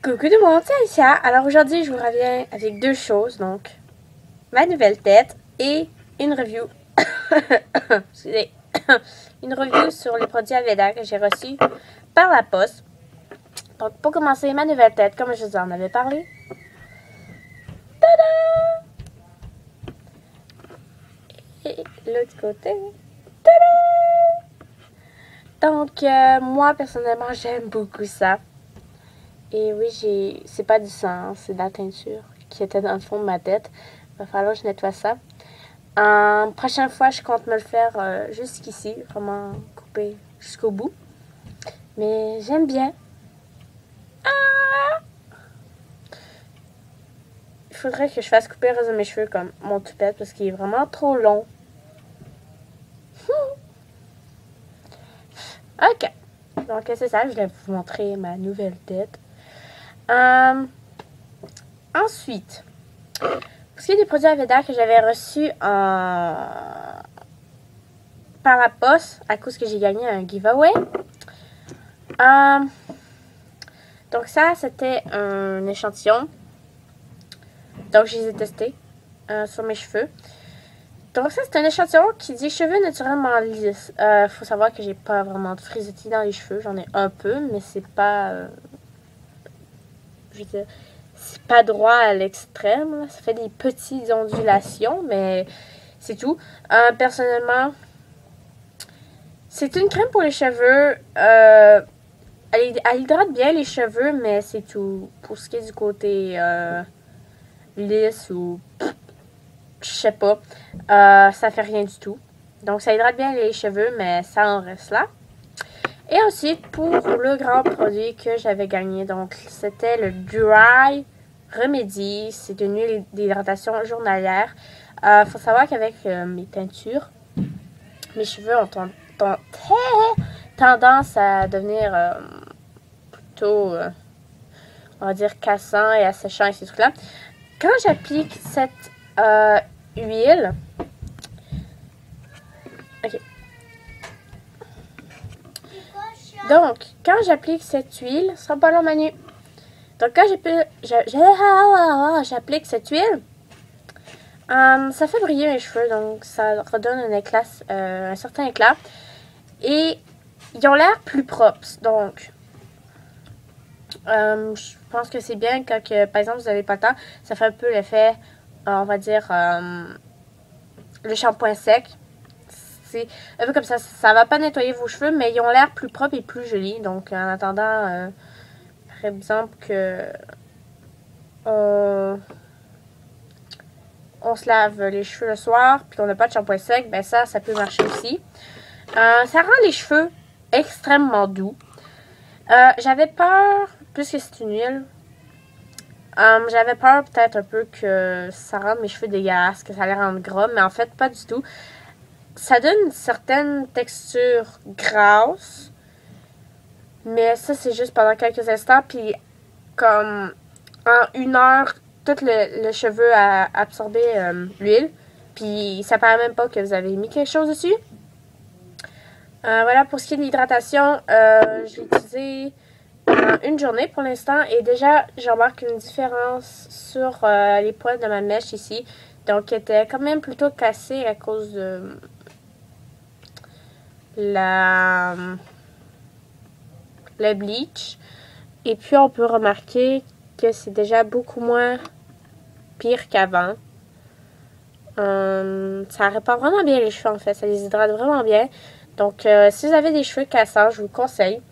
Coucou tout le monde, c'est Alicia. Alors aujourd'hui, je vous reviens avec deux choses, donc ma nouvelle tête et une review. Excusez. Une review sur les produits Aveda que j'ai reçus par la poste. Donc pour commencer, ma nouvelle tête, comme je vous en avais parlé. Tada! Et l'autre côté. Tada! Donc moi personnellement, j'aime beaucoup ça. Et oui, c'est pas du sang, c'est de la teinture qui était dans le fond de ma tête. Il va falloir que je nettoie ça. Prochaine fois, je compte me le faire jusqu'ici, vraiment couper jusqu'au bout. Mais j'aime bien. Ah! Il faudrait que je fasse couper le reste de mes cheveux comme mon toupette parce qu'il est vraiment trop long. Ok. Donc c'est ça, je voulais vous montrer ma nouvelle tête. Ensuite, pour ce qui est des produits Aveda que j'avais reçus par la poste, à cause que j'ai gagné un giveaway. Donc ça, c'était un échantillon. Donc je les ai testés sur mes cheveux. Donc ça, c'est un échantillon qui dit cheveux naturellement lisses. Faut savoir que j'ai pas vraiment de frisottis dans les cheveux. J'en ai un peu, mais c'est pas... je veux dire... C'est pas droit à l'extrême. Ça fait des petites ondulations, mais c'est tout. Personnellement, c'est une crème pour les cheveux. Elle hydrate bien les cheveux, mais c'est tout. Pour ce qui est du côté lisse ou... je sais pas. Ça fait rien du tout. Donc, ça hydrate bien les cheveux, mais ça en reste là. Et ensuite, pour le grand produit que j'avais gagné, donc c'était le Dry Remedy. C'est une huile d'hydratation journalière. Faut savoir qu'avec mes teintures, mes cheveux ont tendance à devenir plutôt, on va dire, cassant et asséchant et ces trucs-là. Quand j'applique cette huile... Ok. Donc, quand j'applique cette huile, ce sera pas long, Manu. Donc, quand j'applique cette huile, ça fait briller mes cheveux, donc ça redonne un éclat, un certain éclat. Et ils ont l'air plus propres. Donc, je pense que c'est bien quand, par exemple, vous n'avez pas le temps. Ça fait un peu l'effet, on va dire, le shampoing sec. C'est un peu comme ça. Ça va pas nettoyer vos cheveux, mais ils ont l'air plus propres et plus jolis. Donc, en attendant, par exemple, que on se lave les cheveux le soir, puis qu'on n'a pas de shampoing sec, ben ça peut marcher aussi. Ça rend les cheveux extrêmement doux. J'avais peur, puisque c'est une huile, j'avais peur peut-être un peu que ça rende mes cheveux dégueulasses, que ça les rende gras, mais en fait, pas du tout. Ça donne une certaine texture grasse, mais ça, c'est juste pendant quelques instants, puis comme en 1 heure, tout le cheveu a absorbé l'huile, puis ça paraît même pas que vous avez mis quelque chose dessus. Voilà, pour ce qui est de l'hydratation, je l'ai utilisé une journée pour l'instant, et déjà, je remarque une différence sur les poils de ma mèche ici, donc qui était quand même plutôt cassée à cause de le bleach. Et puis on peut remarquer que c'est déjà beaucoup moins pire qu'avant. Ça répare vraiment bien les cheveux en fait, ça les hydrate vraiment bien. Donc si vous avez des cheveux cassants, je vous le conseille.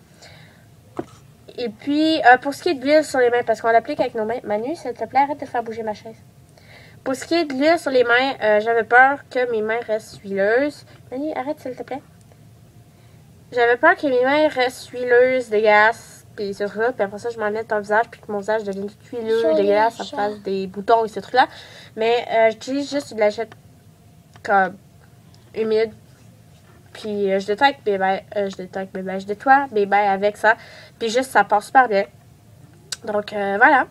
Et puis pour ce qui est de l'huile sur les mains, parce qu'on l'applique avec nos mains. Manu, s'il te plaît, arrête de faire bouger ma chaise. Pour ce qui est de l'huile sur les mains, j'avais peur que mes mains restent huileuses. Manu, arrête s'il te plaît. J'avais peur que mes mains restent huileuses, dégueulasses, puis ce truc-là, puis après ça, je m'en mette dans le visage, puis que mon visage devienne tout huileux, dégueulasse, ça me fasse des boutons et ce truc-là. Mais j'utilise juste de la lingette comme humide, puis je nettoie mes mains avec ça, puis juste ça passe super bien. Donc voilà.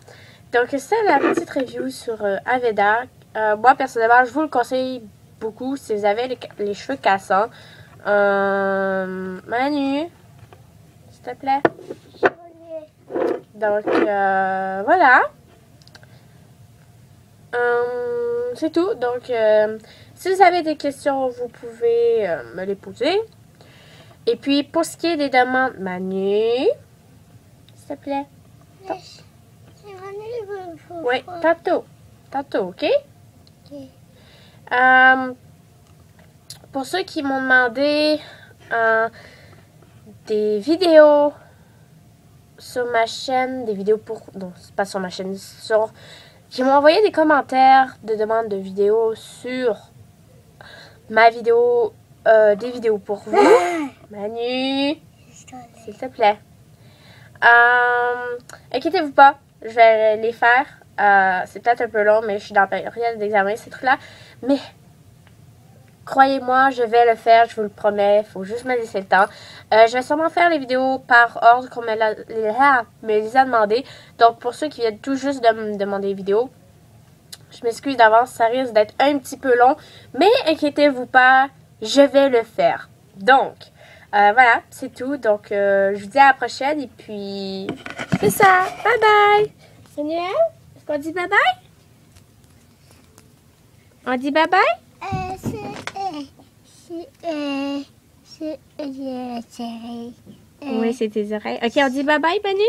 Donc c'est la petite review sur Aveda. Moi personnellement, je vous le conseille beaucoup si vous avez les cheveux cassants. Manu, s'il te plaît. Donc, voilà. C'est tout. Donc, si vous avez des questions, vous pouvez me les poser. Et puis, pour ce qui est des demandes, Manu, s'il te plaît. Oui, tantôt. Tantôt, OK? Pour ceux qui m'ont demandé des vidéos sur ma chaîne, des vidéos pour... Non, c'est pas sur ma chaîne, sur... Qui m'ont envoyé des commentaires de demandes de vidéos sur ma vidéo, des vidéos pour vous. Manu, s'il te plaît. Inquiétez-vous pas, je vais les faire. C'est peut-être un peu long, mais je suis dans la période d'examen, ces trucs-là. Mais croyez-moi, je vais le faire, je vous le promets. Il faut juste me laisser le temps. Je vais sûrement faire les vidéos par ordre qu'on me les a demandé. Donc, pour ceux qui viennent tout juste de me demander les vidéos, je m'excuse d'avance, ça risque d'être un petit peu long. Mais inquiétez-vous pas, je vais le faire. Donc, voilà, c'est tout. Donc, je vous dis à la prochaine. Et puis, c'est ça. Bye bye. Manuel, est-ce qu'on dit bye bye? On dit bye bye? Oui, c'est tes oreilles. Ok, on dit bye bye, Manu?